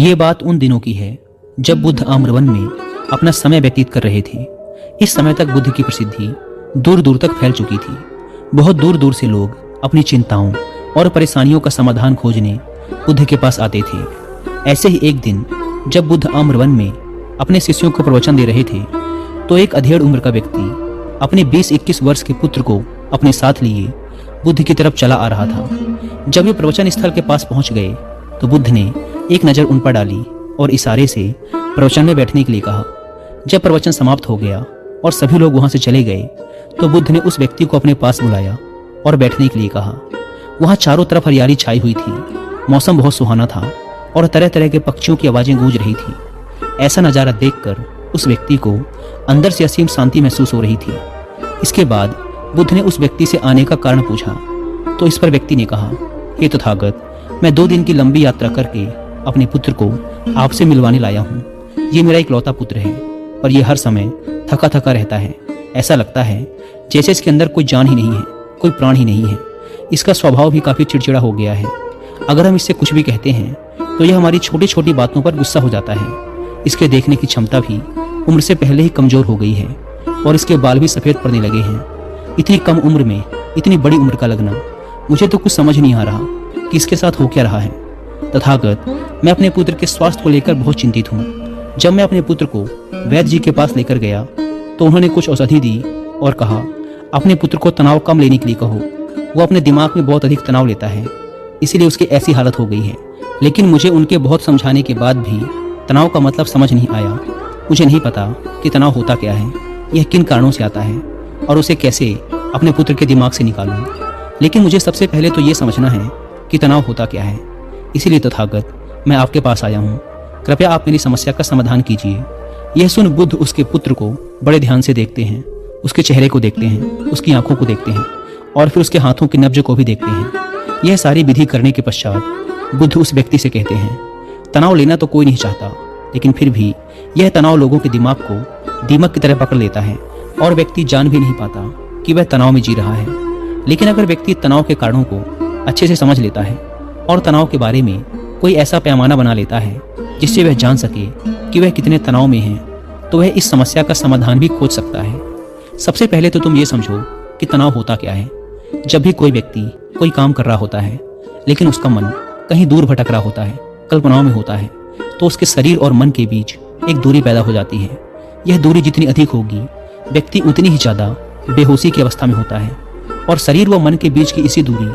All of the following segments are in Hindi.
ये बात उन दिनों की है जब बुद्ध आम्रवन में अपना समय व्यतीत कर रहे थे। इस समय तक बुद्ध की प्रसिद्धि दूर दूर तक फैल चुकी थी। बहुत दूर दूर से लोग अपनी चिंताओं और परेशानियों का समाधान खोजने बुद्ध के पास आते थे। ऐसे ही एक दिन जब बुद्ध आम्रवन में अपने शिष्यों को प्रवचन दे रहे थे तो एक अधेड़ उम्र का व्यक्ति अपने 20-21 वर्ष के पुत्र को अपने साथ लिए बुद्ध की तरफ चला आ रहा था। जब वे प्रवचन स्थल के पास पहुंच गए तो बुद्ध ने एक नज़र उन पर डाली और इशारे से प्रवचन में बैठने के लिए कहा। जब प्रवचन समाप्त हो गया और सभी लोग वहां से चले गए तो बुद्ध ने उस व्यक्ति को अपने पास बुलाया और बैठने के लिए कहा। वहां चारों तरफ हरियाली छाई हुई थी, मौसम बहुत सुहाना था और तरह तरह के पक्षियों की आवाजें गूंज रही थी। ऐसा नज़ारा देखकर उस व्यक्ति को अंदर से असीम शांति महसूस हो रही थी। इसके बाद बुद्ध ने उस व्यक्ति से आने का कारण पूछा तो इस पर व्यक्ति ने कहा, हे तथागत, मैं 2 दिन की लंबी यात्रा करके अपने पुत्र को आपसे मिलवाने लाया हूँ। ये मेरा इकलौता पुत्र है और ये हर समय थका थका रहता है। ऐसा लगता है जैसे इसके अंदर कोई जान ही नहीं है, कोई प्राण ही नहीं है। इसका स्वभाव भी काफ़ी चिड़चिड़ा हो गया है। अगर हम इससे कुछ भी कहते हैं तो यह हमारी छोटी छोटी बातों पर गुस्सा हो जाता है। इसके देखने की क्षमता भी उम्र से पहले ही कमज़ोर हो गई है और इसके बाल भी सफ़ेद पड़ने लगे हैं। इतनी कम उम्र में इतनी बड़ी उम्र का लगना, मुझे तो कुछ समझ नहीं आ रहा कि इसके साथ हो क्या रहा है। तथागत, मैं अपने पुत्र के स्वास्थ्य को लेकर बहुत चिंतित हूँ। जब मैं अपने पुत्र को वैद्य जी के पास लेकर गया तो उन्होंने कुछ औषधि दी और कहा, अपने पुत्र को तनाव कम लेने के लिए कहो। वो अपने दिमाग में बहुत अधिक तनाव लेता है, इसीलिए उसकी ऐसी हालत हो गई है। लेकिन मुझे उनके बहुत समझाने के बाद भी तनाव का मतलब समझ नहीं आया। मुझे नहीं पता कि तनाव होता क्या है, यह किन कारणों से आता है और उसे कैसे अपने पुत्र के दिमाग से निकालूं। लेकिन मुझे सबसे पहले तो ये समझना है कि तनाव होता क्या है। इसीलिए तथागत, मैं आपके पास आया हूँ। कृपया आप मेरी समस्या का समाधान कीजिए। यह सुन बुद्ध उसके पुत्र को बड़े ध्यान से देखते हैं, उसके चेहरे को देखते हैं, उसकी आंखों को देखते हैं और फिर उसके हाथों की नब्ज को भी देखते हैं। यह सारी विधि करने के पश्चात बुद्ध उस व्यक्ति से कहते हैं, तनाव लेना तो कोई नहीं चाहता, लेकिन फिर भी यह तनाव लोगों के दिमाग को दीमक की तरह पकड़ लेता है और व्यक्ति जान भी नहीं पाता कि वह तनाव में जी रहा है। लेकिन अगर व्यक्ति तनाव के कारणों को अच्छे से समझ लेता है और तनाव के बारे में कोई ऐसा पैमाना बना लेता है जिससे वह जान सके कि वह कितने तनाव में है, तो वह इस समस्या का समाधान भी खोज सकता है। सबसे पहले तो तुम ये समझो कि तनाव होता क्या है। जब भी कोई व्यक्ति कोई काम कर रहा होता है लेकिन उसका मन कहीं दूर भटक रहा होता है, कल्पनाओं में होता है, तो उसके शरीर और मन के बीच एक दूरी पैदा हो जाती है। यह दूरी जितनी अधिक होगी, व्यक्ति उतनी ही ज़्यादा बेहोशी की अवस्था में होता है और शरीर व मन के बीच की इसी दूरी,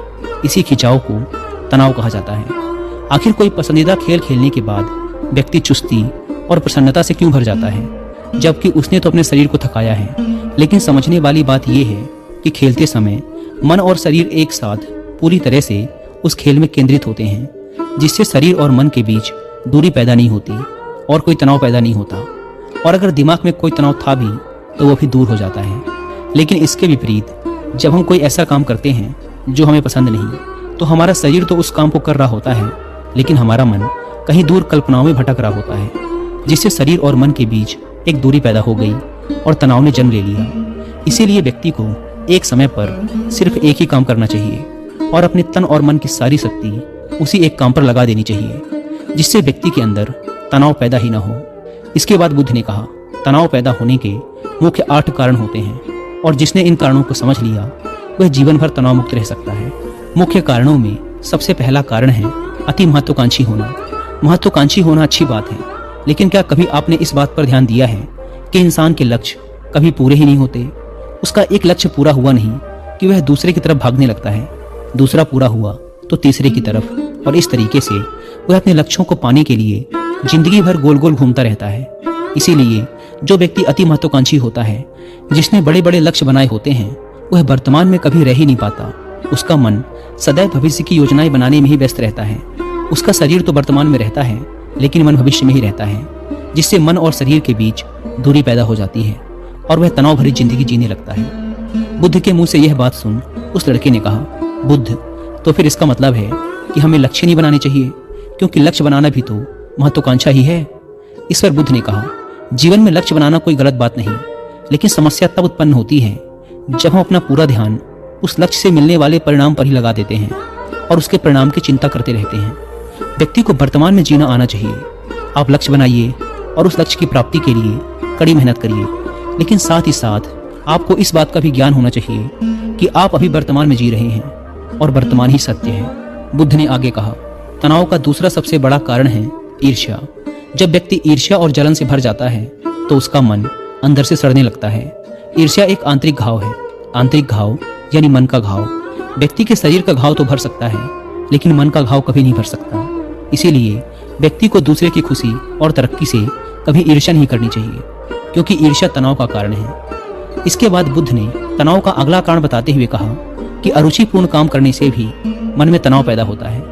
इसी खिंचाव को तनाव कहा जाता है। आखिर कोई पसंदीदा खेल खेलने के बाद व्यक्ति चुस्ती और प्रसन्नता से क्यों भर जाता है, जबकि उसने तो अपने शरीर को थकाया है। लेकिन समझने वाली बात यह है कि खेलते समय मन और शरीर एक साथ पूरी तरह से उस खेल में केंद्रित होते हैं, जिससे शरीर और मन के बीच दूरी पैदा नहीं होती और कोई तनाव पैदा नहीं होता। और अगर दिमाग में कोई तनाव था भी तो वो भी दूर हो जाता है। लेकिन इसके विपरीत जब हम कोई ऐसा काम करते हैं जो हमें पसंद नहीं, तो हमारा शरीर तो उस काम को कर रहा होता है, लेकिन हमारा मन कहीं दूर कल्पनाओं में भटक रहा होता है, जिससे शरीर और मन के बीच एक दूरी पैदा हो गई और तनाव ने जन्म ले लिया। इसीलिए व्यक्ति को एक समय पर सिर्फ एक ही काम करना चाहिए और अपने तन और मन की सारी शक्ति उसी एक काम पर लगा देनी चाहिए, जिससे व्यक्ति के अंदर तनाव पैदा ही ना हो। इसके बाद बुद्ध ने कहा, तनाव पैदा होने के मुख्य 8 कारण होते हैं और जिसने इन कारणों को समझ लिया वह जीवन भर तनाव मुक्त रह सकता है। मुख्य कारणों में सबसे पहला कारण है अति महत्वाकांक्षी होना। महत्वाकांक्षी होना अच्छी बात है, लेकिन क्या कभी आपने इस बात पर ध्यान दिया है कि इंसान के लक्ष्य कभी पूरे ही नहीं होते। उसका एक लक्ष्य पूरा हुआ नहीं कि वह दूसरे की तरफ भागने लगता है, दूसरा पूरा हुआ तो तीसरे की तरफ, और इस तरीके से वह अपने लक्ष्यों को पाने के लिए जिंदगी भर गोल गोल घूमता रहता है। इसीलिए जो व्यक्ति अति महत्वाकांक्षी होता है, जिसने बड़े बड़े लक्ष्य बनाए होते हैं, वह वर्तमान में कभी रह ही नहीं पाता। उसका मन सदैव भविष्य की योजनाएं बनाने में ही व्यस्त रहता है। उसका शरीर तो वर्तमान में रहता है, लेकिन मन भविष्य में ही रहता है, जिससे मन और शरीर के बीच दूरी पैदा हो जाती है और वह तनाव भरी जिंदगी जीने लगता है। बुद्ध के मुंह से यह बात सुन उस लड़के ने कहा, बुद्ध, तो फिर इसका मतलब है कि हमें लक्ष्य नहीं बनाने चाहिए, क्योंकि लक्ष्य बनाना भी तो महत्वाकांक्षा ही है। इस पर बुद्ध ने कहा, जीवन में लक्ष्य बनाना कोई गलत बात नहीं, लेकिन समस्या तब उत्पन्न होती है जब हम अपना पूरा ध्यान उस लक्ष्य से मिलने वाले परिणाम पर ही लगा देते हैं और उसके परिणाम की चिंता करते रहते हैं। व्यक्ति को वर्तमान में जीना आना चाहिए, आप लक्ष्य बनाइए और उस लक्ष्य की प्राप्ति के लिए कड़ी मेहनत करिए, लेकिन साथ ही साथ आपको इस बात का भी ज्ञान होना चाहिए कि आप अभी वर्तमान में जी रहे हैं और वर्तमान ही सत्य है। बुद्ध ने आगे कहा, तनाव का दूसरा सबसे बड़ा कारण है ईर्ष्या। जब व्यक्ति ईर्ष्या और जलन से भर जाता है तो उसका मन अंदर से सड़ने लगता है। ईर्ष्या एक आंतरिक घाव है। आंतरिक घाव यानी मन का घाव। व्यक्ति के शरीर का घाव तो भर सकता है, लेकिन मन का घाव कभी नहीं भर सकता। इसीलिए व्यक्ति को दूसरे की खुशी और तरक्की से कभी ईर्ष्या नहीं करनी चाहिए, क्योंकि ईर्ष्या तनाव का कारण है। इसके बाद बुद्ध ने तनाव का अगला कारण बताते हुए कहा कि अरुचिपूर्ण काम करने से भी मन में तनाव पैदा होता है।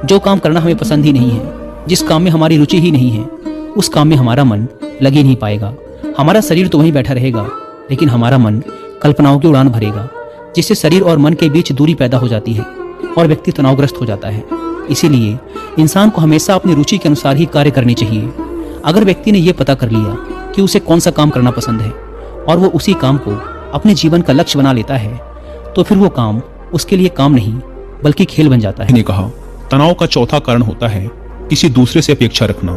जो काम करना हमें पसंद ही नहीं है, जिस काम में हमारी रुचि ही नहीं है, उस काम में हमारा मन लग ही नहीं पाएगा। हमारा शरीर तो वहीं बैठा रहेगा, लेकिन हमारा मन कल्पनाओं की उड़ान भरेगा, जिससे शरीर और मन के बीच दूरी पैदा हो जाती है और व्यक्ति तनावग्रस्त हो जाता है। इसीलिए इंसान को हमेशा अपनी रुचि के अनुसार ही कार्य करनी चाहिए। अगर व्यक्ति ने यह पता कर लिया कि उसे कौन सा काम करना पसंद है और वो उसी काम को अपने जीवन का लक्ष्य बना लेता है, तो फिर वो काम उसके लिए काम नहीं बल्कि खेल बन जाता है। ने कहा, तनाव का चौथा कारण होता है किसी दूसरे से अपेक्षा रखना।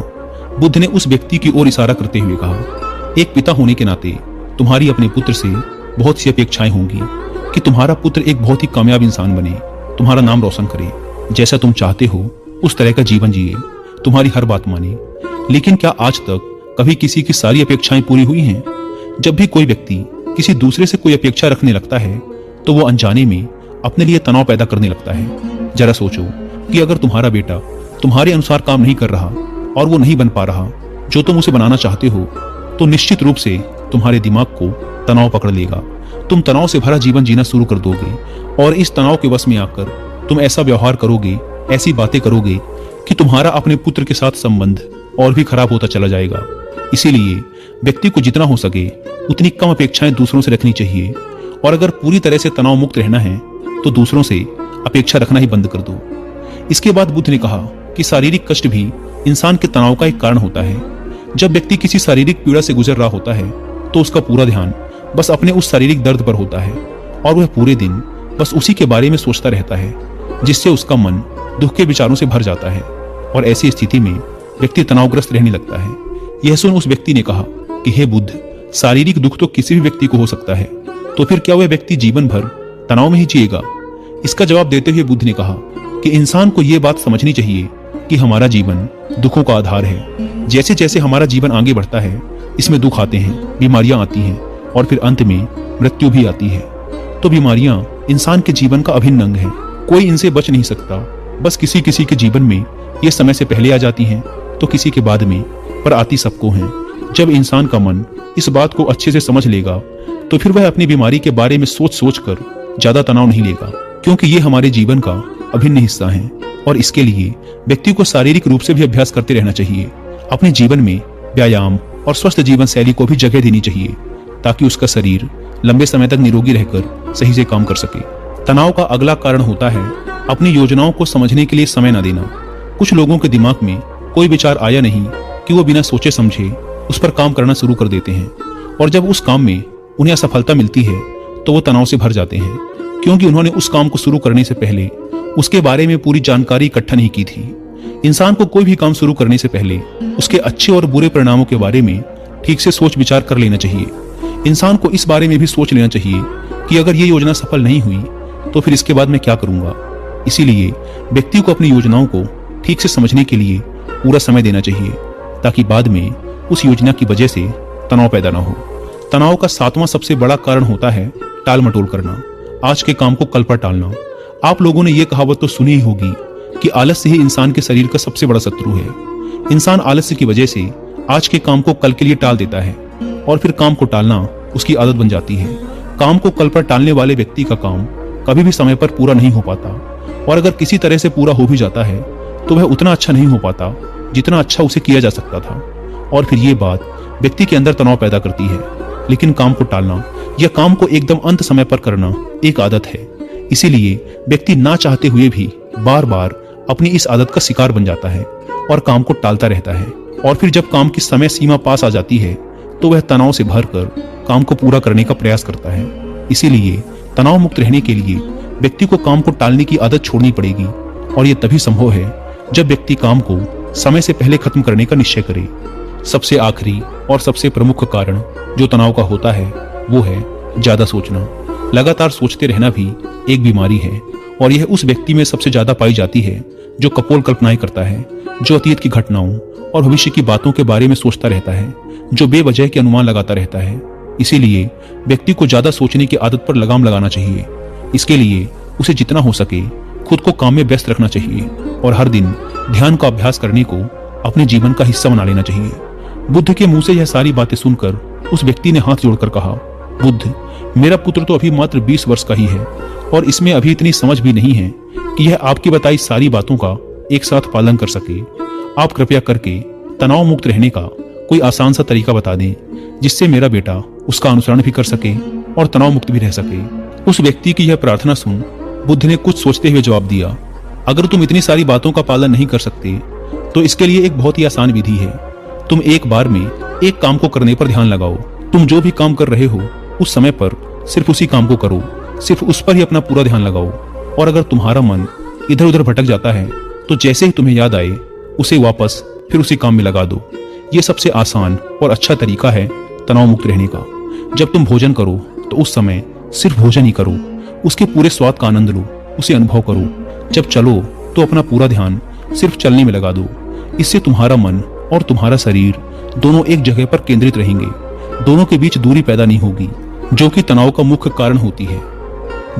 बुद्ध ने उस व्यक्ति की ओर इशारा करते हुए कहा, एक पिता होने के नाते तुम्हारी अपने पुत्र से बहुत सी अपेक्षाएं होंगी कि तुम्हारा पुत्र एक बहुत ही कामयाब इंसान बने, तुम्हारा नाम रोशन करे, जैसा तुम चाहते हो उस तरह का जीवन जिए, तुम्हारी हर बात माने। लेकिन क्या आज तक कभी किसी की सारी अपेक्षाएं पूरी हुई हैं? जब भी कोई व्यक्ति किसी दूसरे से कोई अपेक्षा रखने लगता है तो वो अनजाने में अपने लिए तनाव पैदा करने लगता है। जरा सोचो कि अगर तुम्हारा बेटा तुम्हारे अनुसार काम नहीं कर रहा और वो नहीं बन पा रहा जो तुम उसे बनाना चाहते हो, तो निश्चित रूप से तुम्हारे दिमाग को तनाव पकड़ लेगा। तुम तनाव से भरा जीवन जीना शुरू कर दोगे और इस तनाव के वश में आकर तुम ऐसा व्यवहार करोगे, ऐसी बातें करोगे कि तुम्हारा अपने पुत्र के साथ संबंध और भी खराब होता चला जाएगा। इसीलिए व्यक्ति को जितना हो सके उतनी कम अपेक्षाएं दूसरों से रखनी चाहिए, और अगर पूरी तरह से तनाव मुक्त रहना है तो दूसरों से अपेक्षा रखना ही बंद कर दो। इसके बाद बुद्ध ने कहा कि शारीरिक कष्ट भी इंसान के तनाव का एक कारण होता है। जब व्यक्ति किसी शारीरिक पीड़ा से गुजर रहा होता है तो उसका पूरा ध्यान बस अपने उस शारीरिक दर्द पर होता है और वह पूरे दिन बस उसी के बारे में सोचता रहता है, जिससे उसका मन दुख के विचारों से भर जाता है और ऐसी स्थिति में व्यक्ति तनावग्रस्त रहने लगता है। यह सुन उस व्यक्ति ने कहा कि हे बुद्ध, शारीरिक दुख तो किसी भी व्यक्ति को हो सकता है, तो फिर क्या वह व्यक्ति जीवन भर तनाव में ही जिएगा? इसका जवाब देते हुए बुद्ध ने कहा कि इंसान को यह बात समझनी चाहिए कि हमारा जीवन दुखों का आधार है। जैसे जैसे हमारा जीवन आगे बढ़ता है, इसमें दुख आते हैं, बीमारियां आती हैं और फिर अंत में मृत्यु भी आती है। तो बीमारियां इंसान के जीवन का अभिन्न अंग है, कोई इनसे बच नहीं सकता। बस किसी किसी के जीवन में ये समय से पहले आ जाती हैं तो किसी के बाद में, पर आती सबको हैं। जब इंसान का मन इस बात को अच्छे से समझ लेगा तो फिर वह अपनी बीमारी के बारे में सोच सोच कर ज्यादा तनाव नहीं लेगा, क्योंकि ये हमारे जीवन का अभिन्न हिस्सा है। और इसके लिए व्यक्ति को शारीरिक रूप से भी अभ्यास करते रहना चाहिए। अपने जीवन में व्यायाम और स्वस्थ जीवन शैली को भी जगह देनी चाहिए ताकि उसका शरीर लंबे समय तक निरोगी रहकर सही से काम कर सके। तनाव का अगला कारण होता है अपनी योजनाओं को समझने के लिए समय न देना। कुछ लोगों के दिमाग में कोई विचार आया नहीं कि वो बिना सोचे समझे उस पर काम करना शुरू कर देते हैं, और जब उस काम में उन्हें असफलता मिलती है तो वो तनाव से भर जाते हैं, क्योंकि उन्होंने उस काम को शुरू करने से पहले उसके बारे में पूरी जानकारी इकट्ठा नहीं की थी। इंसान को कोई भी काम शुरू करने से पहले उसके अच्छे और बुरे परिणामों के बारे में ठीक से सोच विचार कर लेना चाहिए। इंसान को इस बारे में भी सोच लेना चाहिए कि अगर ये योजना सफल नहीं हुई तो फिर इसके बाद मैं क्या करूंगा। इसीलिए व्यक्ति को अपनी योजनाओं को ठीक से समझने के लिए पूरा समय देना चाहिए ताकि बाद में उस योजना की वजह से तनाव पैदा न हो। तनाव का सातवां सबसे बड़ा कारण होता है टाल मटोल करना, आज के काम को कल पर टालना। आप लोगों ने यह कहावत तो सुनी ही होगी कि आलस्य ही इंसान के शरीर का सबसे बड़ा शत्रु है। इंसान आलस्य की वजह से आज के काम को कल के लिए टाल देता है और फिर काम को टालना उसकी आदत बन जाती है। काम को कल पर टालने वाले व्यक्ति का काम कभी भी समय पर पूरा नहीं हो पाता, और अगर किसी तरह से पूरा हो भी जाता है तो वह उतना अच्छा नहीं हो पाता जितना अच्छा उसे किया जा सकता था, और फिर ये बात व्यक्ति के अंदर तनाव पैदा करती है। लेकिन काम को टालना या काम को एकदम अंत समय पर करना एक आदत है, इसीलिए व्यक्ति ना चाहते हुए भी बार बार अपनी इस आदत का शिकार बन जाता है और काम को टालता रहता है, और फिर जब काम की समय सीमा पास आ जाती है तो वह तनाव से भरकर काम को पूरा करने का प्रयास करता है। इसीलिए तनाव मुक्त रहने के लिए व्यक्ति को काम को टालने की आदत छोड़नी पड़ेगी, और यह तभी संभव है जब व्यक्ति काम को समय से पहले खत्म करने का निश्चय करें। सबसे आखिरी और सबसे प्रमुख कारण जो तनाव का होता है वो है ज्यादा सोचना। लगातार सोचते रहना भी एक बीमारी है और यह उस व्यक्ति में सबसे ज्यादा पाई जाती है जो कपोल कल्पनाएं करता है, जो अतीत की घटनाओं और भविष्य की बातों के बारे में सोचता रहता है, जो बेवजह के अनुमान लगाता रहता है। इसीलिए व्यक्ति को ज्यादा सोचने की आदत पर लगाम लगाना चाहिए। इसके लिए उसे जितना हो सके खुद को काम में व्यस्त रखना चाहिए और हर दिन ध्यान का अभ्यास करने को अपने जीवन का हिस्सा बना लेना चाहिए। बुद्ध के मुंह से यह सारी बातें सुनकर उस व्यक्ति ने हाथ जोड़कर कहा, बुद्ध, मेरा पुत्र तो अभी मात्र 20 वर्ष का ही है और इसमें अभी इतनी समझ भी नहीं है कि यह आपकी बताई सारी बातों का एक साथ पालन कर सके। आप कृपया करके तनाव मुक्त रहने का कोई आसान सा तरीका बता दें जिससे मेरा बेटा उसका अनुसरण भी कर सके और तनाव मुक्त भी रह सके। उस व्यक्ति की यह प्रार्थना सुन बुद्ध ने कुछ सोचते हुए जवाब दिया, अगर तुम इतनी सारी बातों का पालन नहीं कर सकते तो इसके लिए एक बहुत ही आसान विधि है। तुम एक बार में एक काम को करने पर ध्यान लगाओ। तुम जो भी काम कर रहे हो उस समय पर सिर्फ उसी काम को करो, सिर्फ उस पर ही अपना पूरा ध्यान लगाओ। और अगर तुम्हारा मन इधर उधर भटक जाता है तो जैसे ही तुम्हें याद आए उसे वापस फिर उसी काम में लगा दो। ये सबसे आसान और अच्छा तरीका है तनाव मुक्त रहने का। जब तुम भोजन करो तो उस समय सिर्फ भोजन ही करो, उसके पूरे स्वाद का आनंद लो, उसे अनुभव करो। जब चलो तो अपना पूरा ध्यान सिर्फ चलने में लगा दो। इससे तुम्हारा मन और तुम्हारा शरीर दोनों एक जगह पर केंद्रित रहेंगे। दोनों के बीच दूरी पैदा नहीं होगी जो कि तनाव का मुख्य कारण होती है।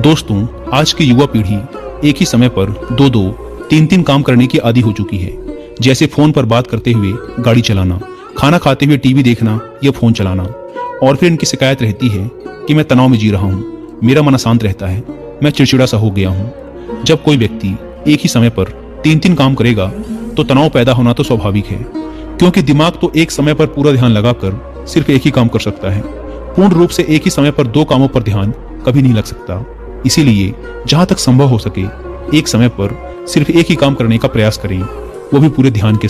दोस्तों, आज की युवा पीढ़ी एक ही समय पर 2-2, 3-3 काम करने की आदी हो चुकी है। जैसे फोन पर बात करते हुए गाड़ी चलाना, खाना खाते हुए टीवी देखना या फोन चलाना। और फिर इनकी शिकायत रहती है कि मैं तनाव में जी रहा हूँ, मेरा मन अशांत रहता है, मैं चिड़चिड़ा सा हो गया हूँ। जब कोई व्यक्ति एक ही समय पर 3-3 काम करेगा तो तनाव पैदा होना तो स्वाभाविक है, क्योंकि दिमाग तो एक समय पर पूरा ध्यान लगाकर सिर्फ एक ही काम कर सकता है। पूर्ण रूप से एक ही समय पर 2 कामों पर ध्यान कभी नहीं लग सकता। इसीलिए जहां तक संभव हो सके एक समय पर सिर्फ एक ही काम करने का प्रयास करें, वो भी पूरे ध्यान के